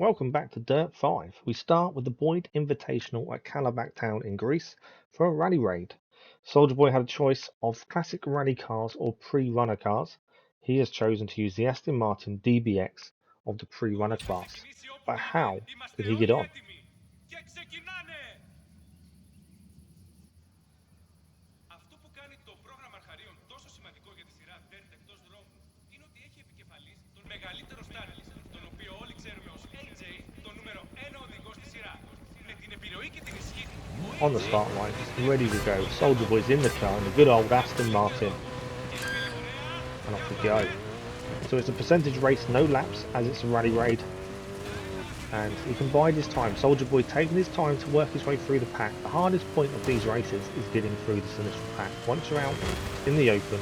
welcome back to Dirt 5. We start with the Boyd Invitational at Kalabaka Town in Greece for a rally raid. Soldierboy had a choice of classic rally cars or pre-runner cars. He has chosen to use the Aston Martin DBX of the pre-runner class. But how did he get on? On the start line, ready to go. Soldierboy's in the car in the good old Aston Martin. And off we go. So it's a percentage race, no laps, as it's a rally raid. And he can bide his time. Soldierboy taking his time to work his way through the pack. The hardest point of these races is getting through this initial pack. Once you're out in the open,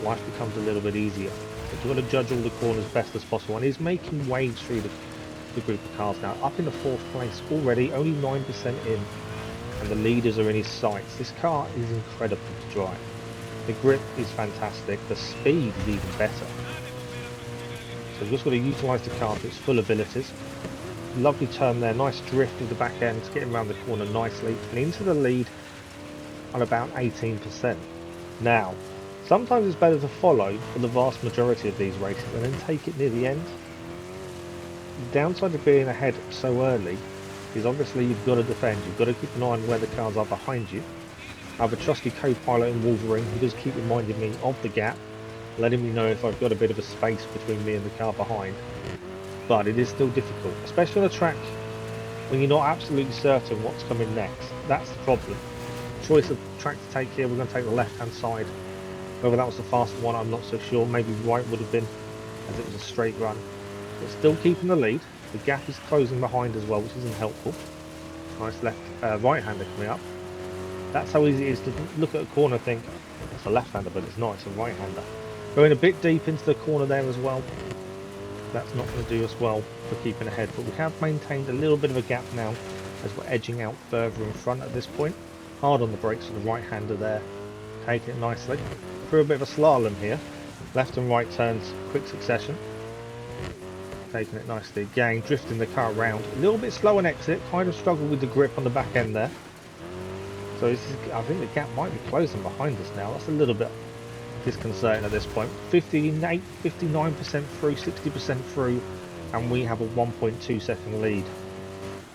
life becomes a little bit easier. So you've got to judge all the corners best as possible. And he's making waves through the group of cars now. Up in the 4th place already, only 9% in. And the leaders are in his sights. This car is incredible to drive. The grip is fantastic. The speed is even better. So we've just got to utilise the car to its full abilities. Lovely turn there, nice drift with the back end, getting around the corner nicely and into the lead on about 18%. Now, sometimes it's better to follow for the vast majority of these races and then take it near the end. The downside of being ahead so early is obviously you've got to defend, you've got to keep an eye on where the cars are behind you. I have a trusty co-pilot in Wolverine who does keep reminding me of the gap, letting me know if I've got a bit of a space between me and the car behind. But it is still difficult, especially on a track when you're not absolutely certain what's coming next. That's the problem. Choice of track to take here, we're going to take the left hand side. Whether that was the faster one, I'm not so sure. Maybe right would have been, as it was a straight run. But still keeping the lead. The gap is closing behind as well, which isn't helpful. Nice right-hander coming up. That's how easy it is to look at a corner and think, it's a left-hander, but it's not, it's a right-hander. Going a bit deep into the corner there as well. That's not going to do us well for keeping ahead, but we have maintained a little bit of a gap now as we're edging out further in front at this point. Hard on the brakes for the right-hander there. Taking it nicely. Through a bit of a slalom here. Left and right turns, quick succession. Taking it nicely again, drifting the car around. A little bit slow on exit, kind of struggled with the grip on the back end there. So this is, I think the gap might be closing behind us now. That's a little bit disconcerting at this point. 59% through, 60% through, and we have a 1.2 second lead.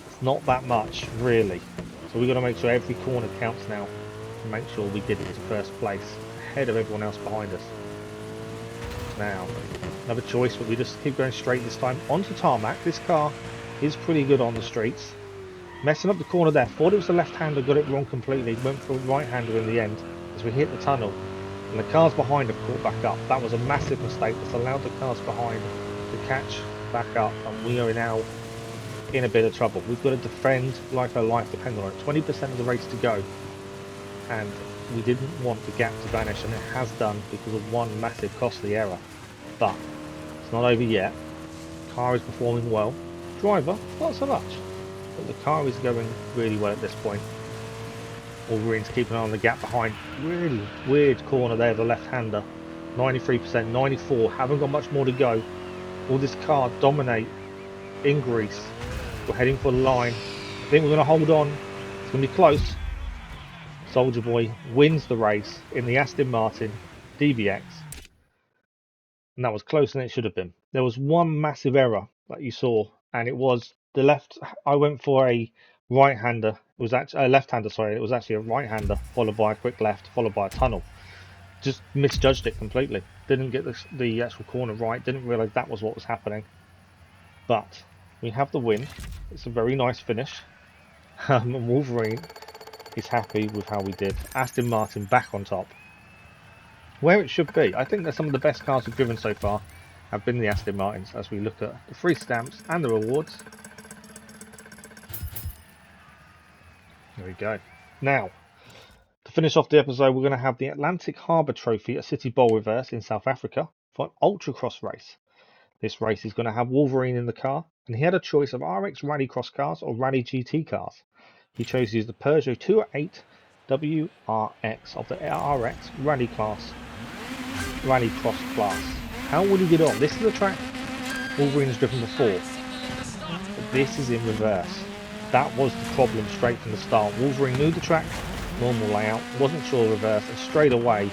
It's not that much, really. So we've got to make sure every corner counts now to make sure we get it to first place, ahead of everyone else behind us. Now, another choice, but we just keep going straight this time onto tarmac. This car is pretty good on the streets. Messing up the corner there, thought it was the left-hander, got it wrong completely, went for a right-hander in the end as we hit the tunnel. And the cars behind have caught back up. That was a massive mistake that's allowed the cars behind to catch back up, and we are now in a bit of trouble. We've got to defend like our life depends on it. 20% of the race to go, and we didn't want the gap to vanish, and it has done because of one massive costly error. But it's not over yet. Car is performing well. Driver, not so much. But the car is going really well at this point. Wolverine's keeping an eye on the gap behind. Really weird corner there, the left-hander. 93%, 94, haven't got much more to go. Will this car dominate in Greece? We're heading for the line. I think we're going to hold on. It's going to be close. Soldierboy wins the race in the Aston Martin DBX. And that was closer than it should have been. There was one massive error that you saw, and it was the left. I went for a right-hander. It was actually a left-hander, sorry. It was actually a right-hander, followed by a quick left, followed by a tunnel. Just misjudged it completely. Didn't get the actual corner right. Didn't realise that was what was happening. But we have the win. It's a very nice finish. And Wolverine is happy with how we did. Aston Martin back on top. Where it should be. I think that some of the best cars we've driven so far have been the Aston Martins as we look at the free stamps and the rewards. There we go. Now, to finish off the episode, we're going to have the Atlantic Harbour Trophy at City Bowl Reverse in South Africa for an Ultracross race. This race is going to have Wolverine in the car, and he had a choice of RX Rallycross cars or Rally GT cars. He chose to use the Peugeot 208 WRX of the RX Rallycross class. How will he get on? This is a track Wolverine has driven before. this is in reverse. That was the problem straight from the start. Wolverine knew the track, normal layout, wasn't sure reverse, and straight away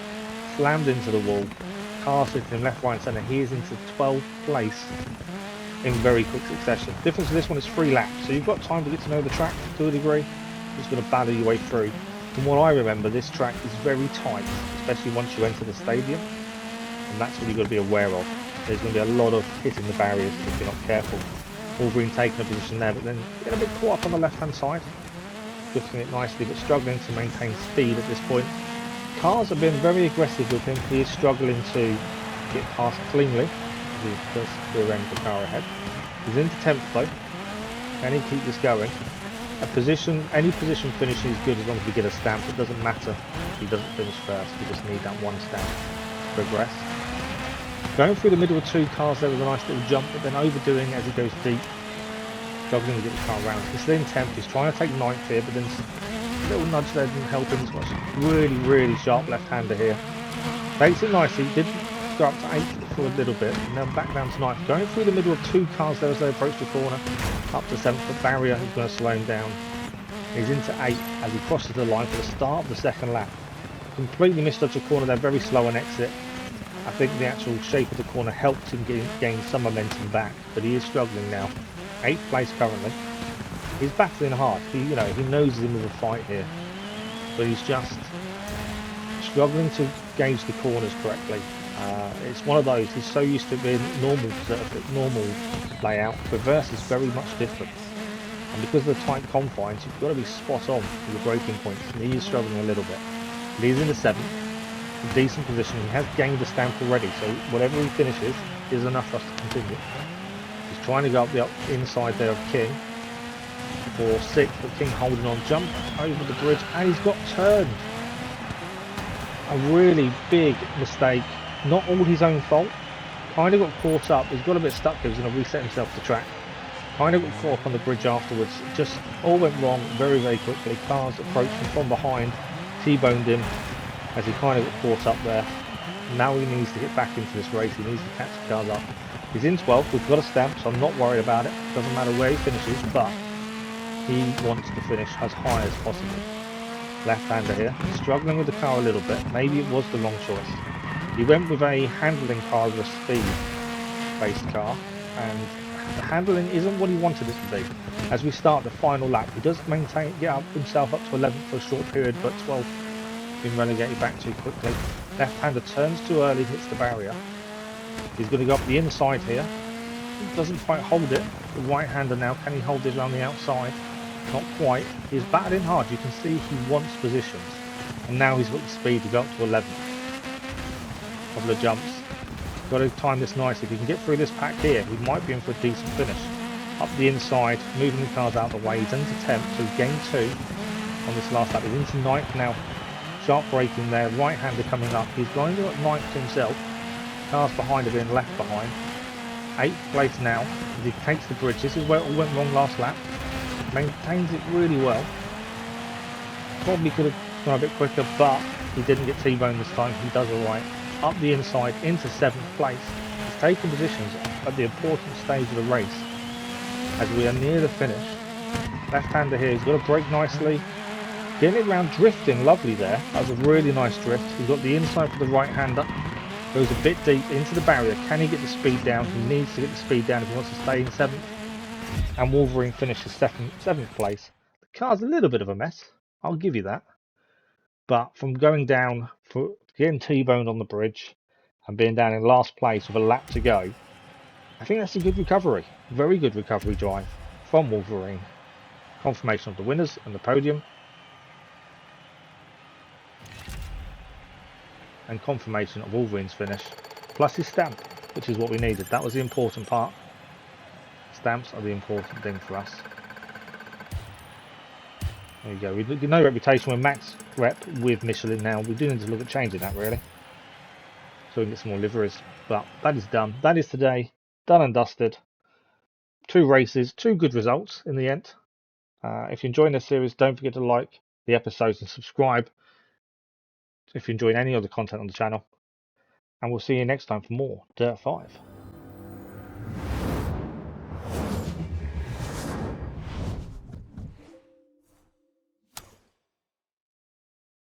slammed into the wall. Car sitting him left, right, and centre. He is into 12th place in very quick succession. Difference of this one is 3 laps, so you've got time to get to know the track to a degree. You're just going to battle your way through. From what I remember, this track is very tight, especially once you enter the stadium, and that's what you've got to be aware of. There's going to be a lot of hitting the barriers if you're not careful. Wolverine taking a position there, but then getting a bit caught up on the left-hand side. Drifting it nicely, but struggling to maintain speed at this point. Cars have been very aggressive with him. He is struggling to get past cleanly. He does rear end the car ahead. He's into 10th though. Can he keep this going? Any position finishing is good as long as we get a stamp. It doesn't matter if he doesn't finish first. We just need that one stamp to progress. Going through the middle of 2 cars there was a nice little jump, but then overdoing it as he goes deep. Struggling to get the car around. He's still in 10th. He's trying to take 9th here, but then a little nudge there didn't help him as much. Really sharp left-hander here. Takes it nicely. Did go up to 8th for a little bit, and then back down to 9th. Going through the middle of 2 cars there as they approach the corner. Up to 7th, the barrier is going to slow him down. He's into 8th as he crosses the line for the start of the second lap. Completely misjudged the corner there, very slow on exit. I think the actual shape of the corner helped him gain some momentum back, but he is struggling now. 8th place currently. He's battling hard. He knows he's in with a fight here, but he's just struggling to gauge the corners correctly. It's one of those. He's so used to being normal layout. Reverse is very much different, and because of the tight confines, you've got to be spot on with your braking points. And he is struggling a little bit. He's in the 7th. A decent position. He has gained a stamp already, so whatever he finishes is enough for us to continue. He's trying to go up the inside there of King for 6th, but King holding on, jump over the bridge, and he's got turned. A really big mistake, not all his own fault. Kind of got caught up. He's got a bit stuck. He was going to reset himself to track. Kind of got caught up on the bridge afterwards. Just all went wrong very quickly. Cars approached him from behind, T-boned him as he kind of got caught up there. Now he needs to get back into this race. He needs to catch the cars up. He's in 12th. We've got a stamp, so I'm not worried about it. Doesn't matter where he finishes, but he wants to finish as high as possible. Left-hander here, struggling with the car a little bit. Maybe it was the wrong choice. He went with a handling car over a speed-based car, and the handling isn't what he wanted it to be. As we start the final lap, he does get himself up to 11th for a short period, but 12th been relegated back too quickly. Left-hander turns too early, hits the barrier. He's going to go up the inside here. He doesn't quite hold it. The right-hander now, can he hold this around the outside? Not quite. He's battling hard. You can see he wants positions. And now he's got the speed to go up to 11th. Couple of jumps. Got to time this nicely. If he can get through this pack here, he might be in for a decent finish. Up the inside, moving the cars out of the way. He's into 10th, so he's gained 2 on this last lap. He's into 9th now. Sharp braking there. Right-hander coming up. He's going to go at 9th himself. Cars behind are being left behind. 8th place now as he takes the bridge. This is where it all went wrong last lap. Maintains it really well. Probably could have gone a bit quicker, but he didn't get T-boned this time. He does alright. Up the inside into 7th place. He's taken positions at the important stage of the race as we are near the finish. Left-hander here. He's got to brake nicely. Getting it around, drifting lovely there. That was a really nice drift. He's got the inside for the right-hander. Goes a bit deep into the barrier. Can he get the speed down? He needs to get the speed down if he wants to stay in 7th. And Wolverine finishes 7th place. The car's a little bit of a mess, I'll give you that. But from going down, for getting T-boned on the bridge, and being down in last place with a lap to go, I think that's a good recovery. Very good recovery drive from Wolverine. Confirmation of the winners and the podium. And confirmation of Wolverine's finish, plus his stamp, which is what we needed. That was the important part. Stamps are the important thing for us. There you go. We've no reputation. We're max rep with Michelin now. We do need to look at changing that really, so we can get some more liveries. But that is done. That is today. Done and dusted. 2 races, 2 good results in the end. If you're enjoying this series, don't forget to like the episodes and subscribe if you're enjoying any other content on the channel. And we'll see you next time for more Dirt 5.